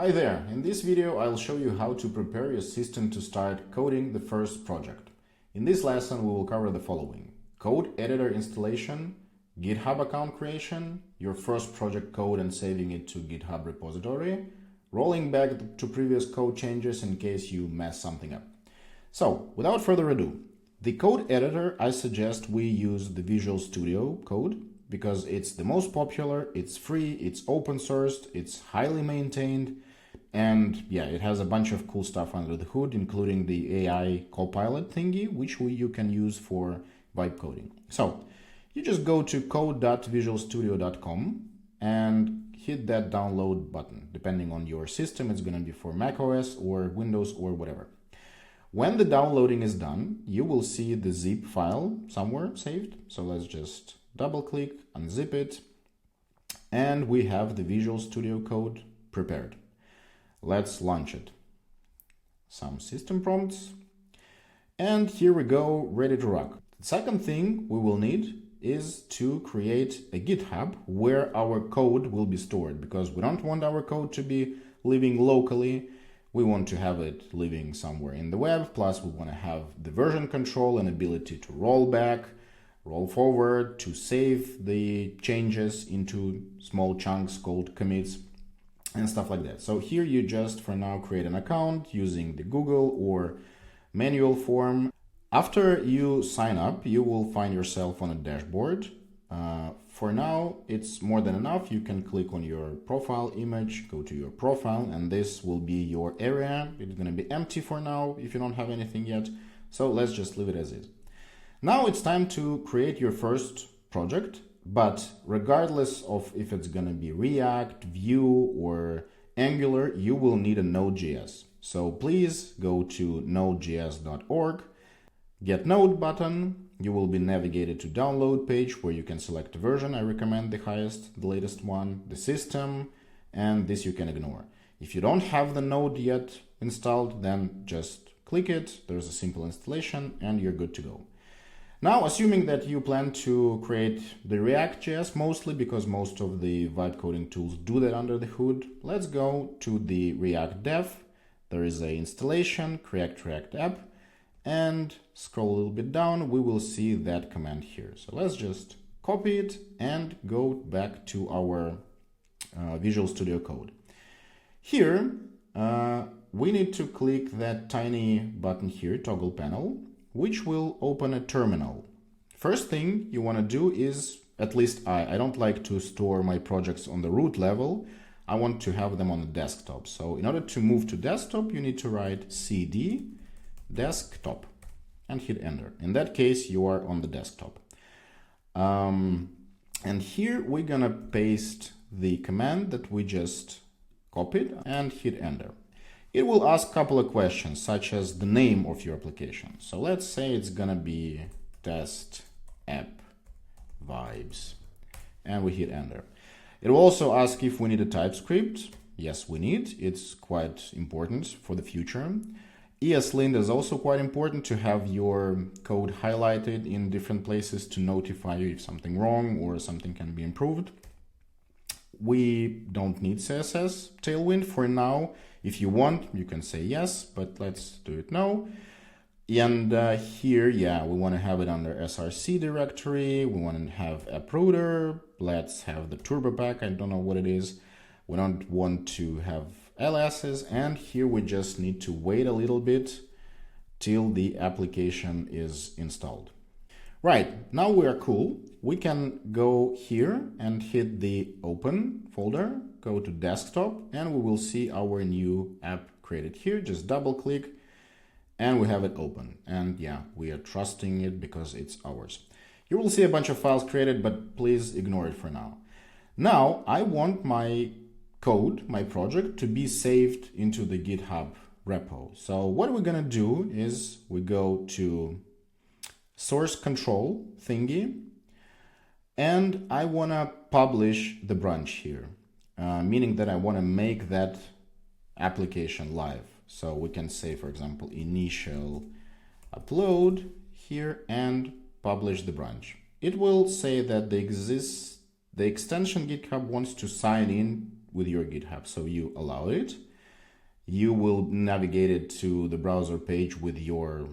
Hi there, in this video I'll show you how to prepare your system to start coding the first project. In this lesson we will cover the following: code editor installation, GitHub account creation, your first project code and saving it to GitHub repository, rolling back to previous code changes in case you mess something up. So, without further ado, the code editor, I suggest we use the Visual Studio Code because it's the most popular, it's free, it's open sourced, it's highly maintained, and yeah, it has a bunch of cool stuff under the hood, including the AI copilot thingy, which you can use for vibe coding. So you just go to code.visualstudio.com and hit that download button. Depending on your system, it's going to be for macOS or Windows or whatever. When the downloading is done, you will see the zip file somewhere saved. So let's just double click, unzip it, and we have the Visual Studio Code prepared. Let's launch it. Some system prompts. And here we go, ready to rock. The second thing we will need is to create a GitHub where our code will be stored, because we don't want our code to be living locally. We want to have it living somewhere in the web. Plus we want to have the version control and ability to roll back, roll forward, to save the changes into small chunks called commits and stuff like that. So here you just for now create an account using the Google or manual form. After you sign up, you will find yourself on a dashboard. For now, it's more than enough. You can click on your profile image, go to your profile, and this will be your area. It's going to be empty for now if you don't have anything yet. So let's just leave it as is. Now it's time to create your first project, but regardless of if it's going to be React, Vue, or Angular, you will need a Node.js. So please go to nodejs.org, get Node button. You will be navigated to download page where you can select a version. I recommend the highest, the latest one, the system, and this you can ignore. If you don't have the Node yet installed, then just click it. There's a simple installation and you're good to go. Now, assuming that you plan to create the React.js mostly because most of the vibe coding tools do that under the hood, let's go to the React dev. There is a installation, create React app, and scroll a little bit down, we will see that command here. So let's just copy it and go back to our Visual Studio Code. Here, we need to click that tiny button here, toggle panel, which will open a terminal. First thing you want to do is, at least I don't like to store my projects on the root level. I want to have them on the desktop. So in order to move to desktop, you need to write cd desktop and hit enter. In that case, you are on the desktop. And here we're gonna paste the command that we just copied and hit enter. It will ask a couple of questions, such as the name of your application. So let's say it's gonna be test app vibes, and we hit enter. It will also ask if we need a TypeScript. Yes, we need. It's quite important for the future. ESLint is also quite important to have your code highlighted in different places to notify you if something wrong or something can be improved. We don't need CSS Tailwind for now. If you want, you can say yes, but let's do it now. And here, yeah, we want to have it under src directory. We want to have AppRouter. Let's have the turbo pack. I don't know what it is. We don't want to have LSs. And here we just need to wait a little bit till the application is installed. Right, now we are cool. We can go here and hit the open folder, go to desktop, and we will see our new app created here. Just double click and we have it open. And yeah, we are trusting it because it's ours. You will see a bunch of files created, but please ignore it for now. Now I want my code, my project, to be saved into the GitHub repo. So what we're gonna do is we go to source control thingy, and I want to publish the branch here, meaning that I want to make that application live. So we can say, for example, initial upload here and publish the branch. It will say that the extension GitHub wants to sign in with your GitHub, so you allow it. you will navigate it to the browser page with your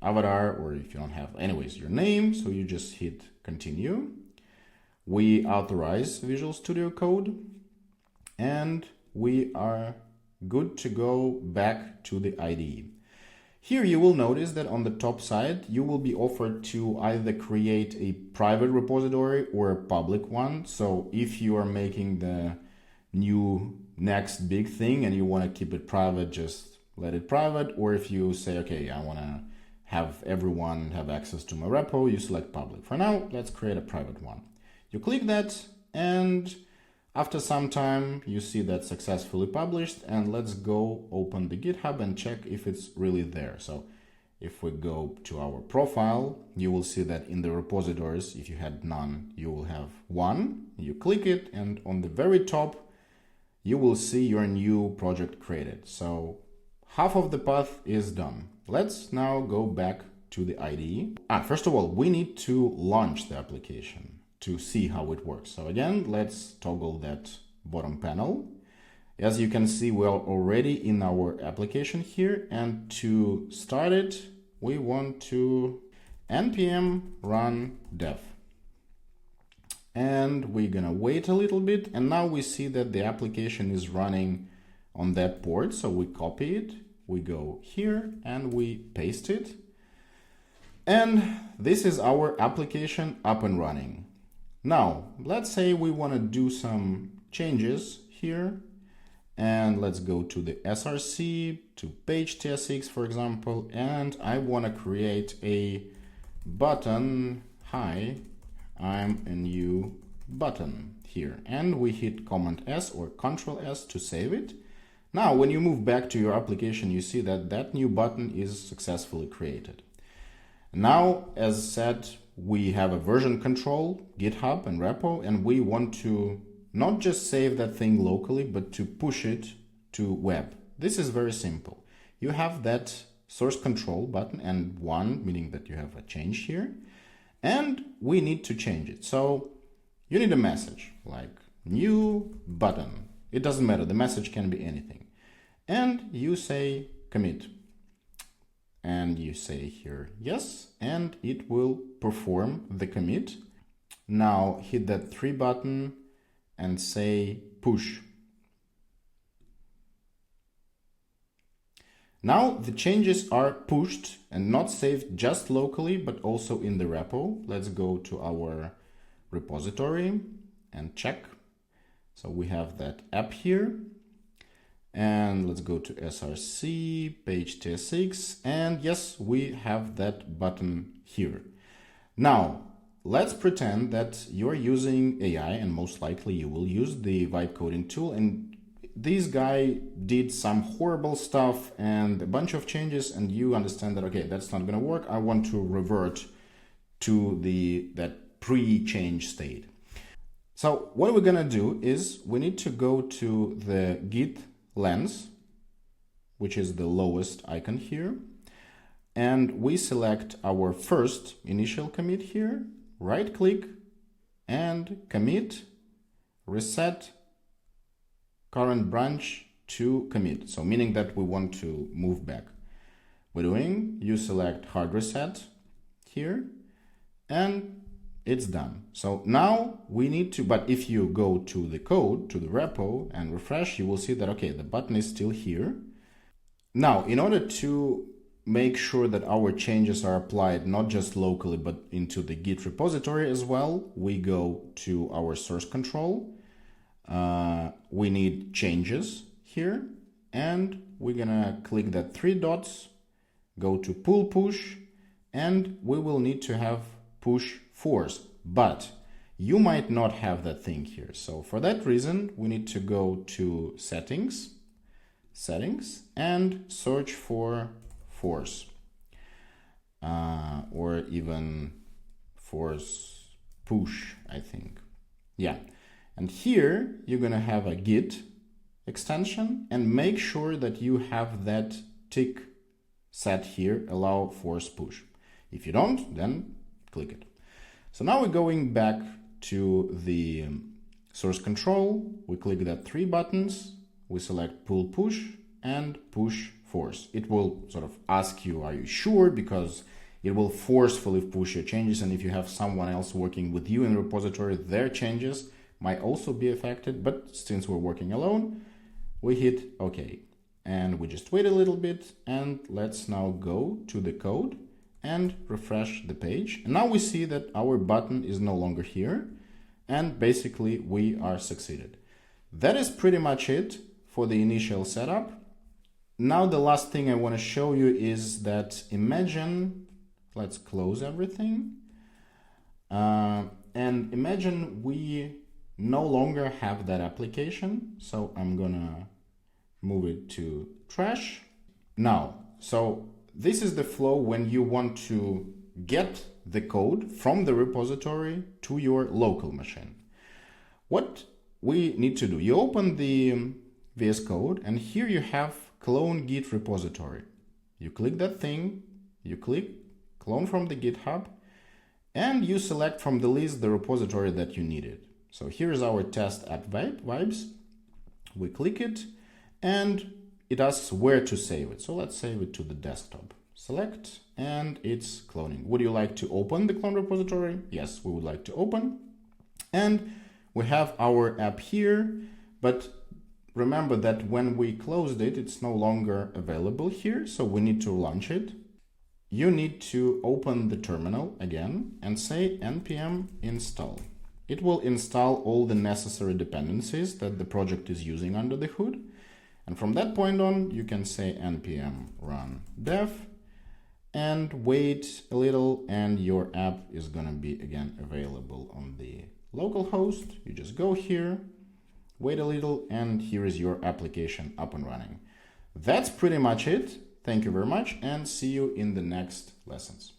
avatar, or if you don't have, anyways, your name. So you just hit continue. We authorize Visual Studio Code, and we are good to go back to the IDE. Here you will notice that on the top side, you will be offered to either create a private repository or a public one. So if you are making the new next big thing and you want to keep it private, just let it private. Or if you say, okay, I want to have everyone have access to my repo, you select public. For now, let's create a private one. You click that, and after some time, you see that successfully published, and let's go open the GitHub and check if it's really there. So if we go to our profile, you will see that in the repositories, if you had none, you will have one. You click it, and on the very top, you will see your new project created. So half of the path is done. Let's now go back to the IDE. First of all, we need to launch the application to see how it works. So again, let's toggle that bottom panel. As you can see, we are already in our application here, and to start it, we want to npm run dev. And we're gonna wait a little bit, and now we see that the application is running on that port. So we copy it, we go here and we paste it. And this is our application up and running. Now, let's say we want to do some changes here, and let's go to the src, to page tsx, for example, and I want to create a button, hi, I'm a new button here, and we hit Command S or Control S to save it. Now, when you move back to your application, you see that that new button is successfully created. Now, as said, we have a version control, GitHub and repo, and we want to not just save that thing locally, but to push it to web. This is very simple. You have that source control button and one, meaning that you have a change here, and we need to change it. So you need a message like new button. It doesn't matter. The message can be anything. And you say commit. And you say here yes, and it will perform the commit. Now hit that 3 button and say push. Now the changes are pushed and not saved just locally, but also in the repo. Let's go to our repository and check. So we have that app here. And let's go to src, page tsx, and yes, we have that button here. Now, let's pretend that you're using AI, and most likely you will use the vibe coding tool, and this guy did some horrible stuff and a bunch of changes, and you understand that, okay, that's not going to work. I want to revert to that pre-change state. So what we're going to do is we need to go to the Git lens, which is the lowest icon here, and we select our first initial commit here, right click and commit, reset current branch to commit. So meaning that we want to move back. You select hard reset here, and it's done. So now we need to, but if you go to the code, to the repo and refresh, you will see that, okay, the button is still here. Now, in order to make sure that our changes are applied not just locally, but into the Git repository as well, we go to our source control. We need changes here, and we're gonna click that 3 dots, go to pull push, and we will need to have push force, but you might not have that thing here. So for that reason, we need to go to settings, and search for force, or even force push, I think. Yeah. And here you're going to have a Git extension, and make sure that you have that tick set here, allow force push. If you don't, then click it. So now we're going back to the source control. We click that 3 buttons, we select pull push, and push force. It will sort of ask you, are you sure? Because it will forcefully push your changes, and if you have someone else working with you in the repository, their changes might also be affected. But since we're working alone, we hit OK. And we just wait a little bit, and let's now go to the code and refresh the page. And now we see that our button is no longer here, and basically we are succeeded. That is pretty much it for the initial setup. Now the last thing I want to show you is that imagine, let's close everything, and imagine we no longer have that application. So I'm gonna move it to trash. Now, so this is the flow when you want to get the code from the repository to your local machine. What we need to do, you open the VS Code, and here you have clone Git repository. You click that thing, you click clone from the GitHub, and you select from the list the repository that you needed. So here is our test app vibes. We click it, and it asks where to save it. So let's save it to the desktop. Select, and it's cloning. Would you like to open the clone repository? Yes, we would like to open. And we have our app here, but remember that when we closed it, it's no longer available here, so we need to launch it. You need to open the terminal again and say npm install. It will install all the necessary dependencies that the project is using under the hood. And from that point on, you can say npm run dev and wait a little, and your app is gonna be again available on the local host. You just go here, wait a little, and here is your application up and running. That's pretty much it. Thank you very much, and see you in the next lessons.